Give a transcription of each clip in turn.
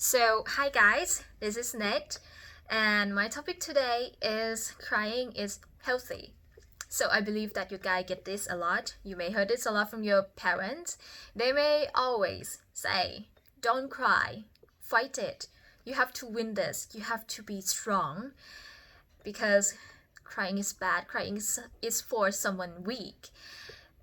Hi guys, this is Nate, and my topic today is crying is healthy. I believe that you guys get this a lot. You may heard this a lot from your parents. They may always say, "Don't cry, fight it. You have to win this. You have to be strong because crying is bad. Crying is for someone weak."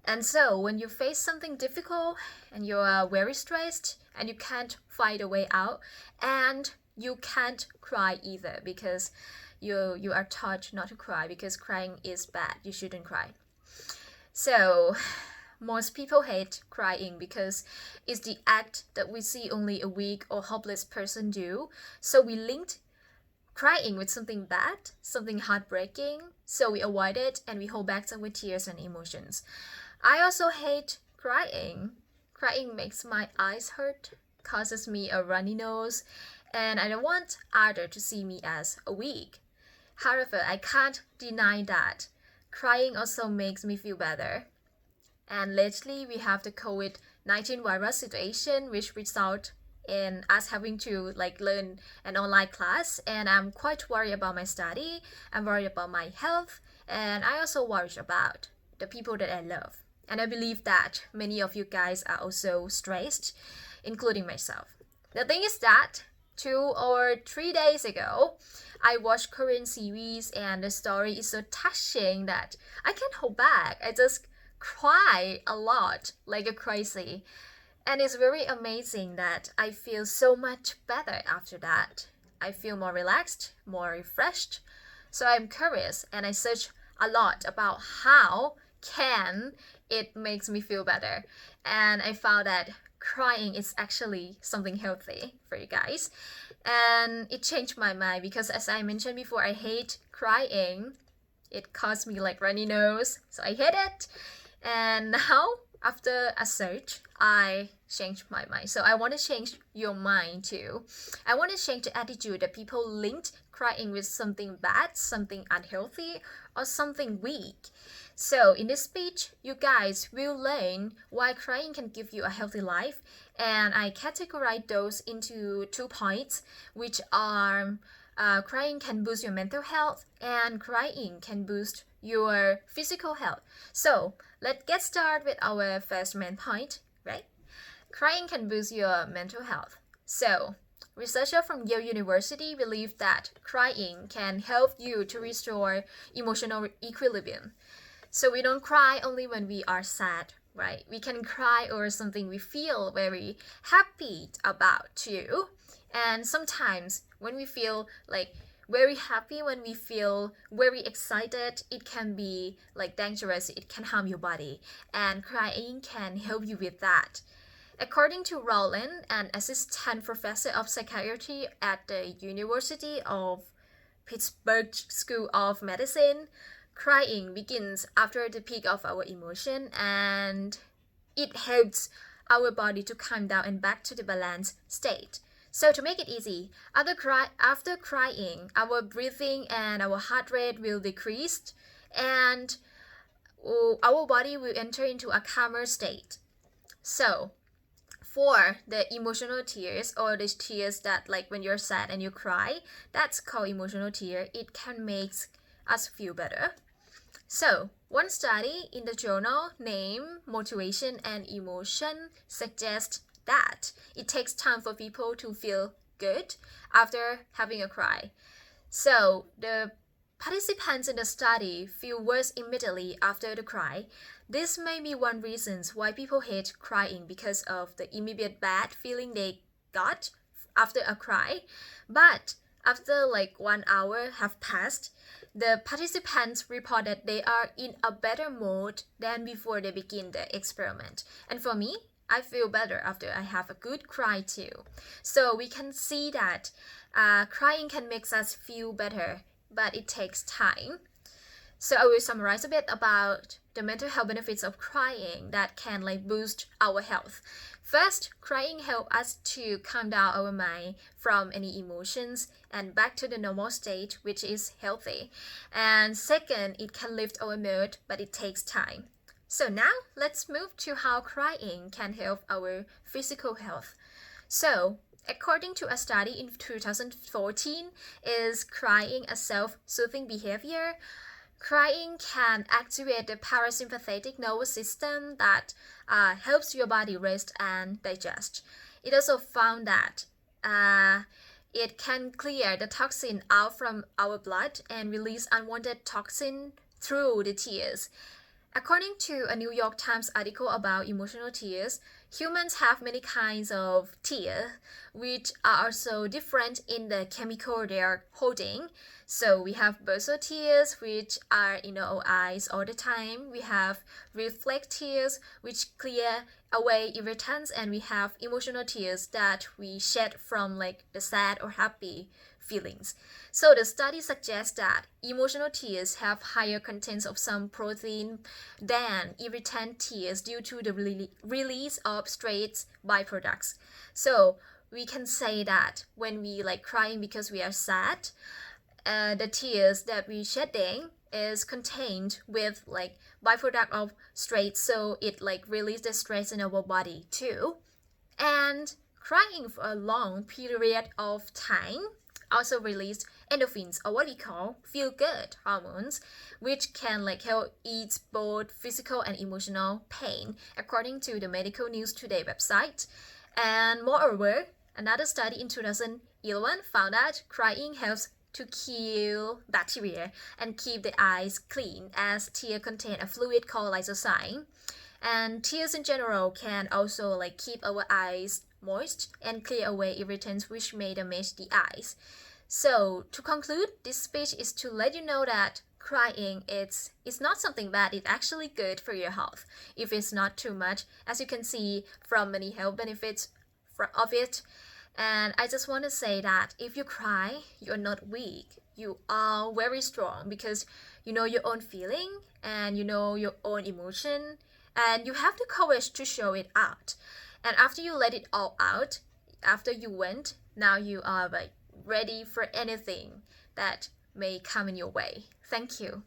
And so, when you face something difficult and you are very stressed and you can't find a way out, and you can't cry either because you are taught not to cry because crying is bad. You shouldn't cry. So, most people hate crying because it's the act that we see only a weak or hopeless person do. So we linked crying with something bad, something heartbreaking, so we avoid it and we hold back our tears and emotions. I also hate crying. Crying makes my eyes hurt, causes me a runny nose, and I don't want others to see me as weak. However, I can't deny that crying also makes me feel better. And lately, we have the COVID-19 virus situation, which results in us having to learn an online class, and I'm quite worried about my study. I'm worried about my health, and I also worry about the people that I love. And I believe that many of you guys are also stressed, including myself. The thing is that 2 or 3 days ago, I watched Korean series and the story is so touching that I can't hold back. I just cry a lot like a crazy. And it's very amazing that I feel so much better after that. I feel more relaxed, more refreshed. So I'm curious and I search a lot about how can it makes me feel better. And I found that crying is actually something healthy for you guys. And it changed my mind because as I mentioned before, I hate crying. It caused me runny nose, so I hate it. And now after a search, I changed my mind. So I want to change your mind too. I want to change the attitude that people linked crying with something bad, something unhealthy, or something weak. So in this speech, you guys will learn why crying can give you a healthy life. And I categorize those into 2 points, which are crying can boost your mental health and crying can boost your physical health. So let's get started with our first main point, right? Crying can boost your mental health. So researchers from Yale University believe that crying can help you to restore emotional equilibrium. So we don't cry only when we are sad, right? We can cry over something we feel very happy about too. And sometimes when we feel very happy, when we feel very excited, it can be dangerous. It can harm your body. And crying can help you with that. According to Rowland, an assistant professor of psychiatry at the University of Pittsburgh School of Medicine, crying begins after the peak of our emotion and it helps our body to calm down and back to the balanced state. So to make it easy, after crying, our breathing and our heart rate will decrease and our body will enter into a calmer state. So for the emotional tears or the tears that when you're sad and you cry, that's called emotional tear. It can make us feel better. So, one study in the journal named Motivation and Emotion suggests that it takes time for people to feel good after having a cry. So, the participants in the study feel worse immediately after the cry. This may be one reason why people hate crying because of the immediate bad feeling they got after a cry. But after 1 hour have passed, the participants report that they are in a better mood than before they begin the experiment. And for me, I feel better after I have a good cry too. So we can see that crying can make us feel better, but it takes time. So I will summarize a bit about the mental health benefits of crying that can boost our health. First, crying helps us to calm down our mind from any emotions and back to the normal state, which is healthy. And second, it can lift our mood, but it takes time. So now let's move to how crying can help our physical health. So according to a study in 2014, is crying a self-soothing behavior? Crying can activate the parasympathetic nervous system that helps your body rest and digest. It also found that it can clear the toxin out from our blood and release unwanted toxin through the tears. According to a New York Times article about emotional tears, humans have many kinds of tears, which are also different in the chemical they are holding. So we have bursar tears, which are in our eyes all the time. We have reflex tears, which clear away irritants, and we have emotional tears that we shed from like the sad or happy feelings. So the study suggests that emotional tears have higher contents of some protein than irritant tears due to the release of stress byproducts. So we can say that when we like crying because we are sad, the tears that we shedding is contained with like byproduct of stress, so it like release the stress in our body too. And crying for a long period of time also release endorphins, or what we call feel-good hormones, which can like help ease both physical and emotional pain, according to the Medical News Today website. And moreover, another study in 2011 found that crying helps to kill bacteria and keep the eyes clean, as tears contain a fluid called lysozyme. And tears in general can also like keep our eyes moist and clear away irritants which may damage the eyes. So to conclude, this speech is to let you know that crying it's not something bad. It's actually good for your health if it's not too much, as you can see from many health benefits of it. And I just want to say that if you cry, you're not weak. You are very strong because you know your own feeling and you know your own emotion, and you have the courage to show it out. And after you let it all out, after you went, now you are like ready for anything that may come in your way. Thank you.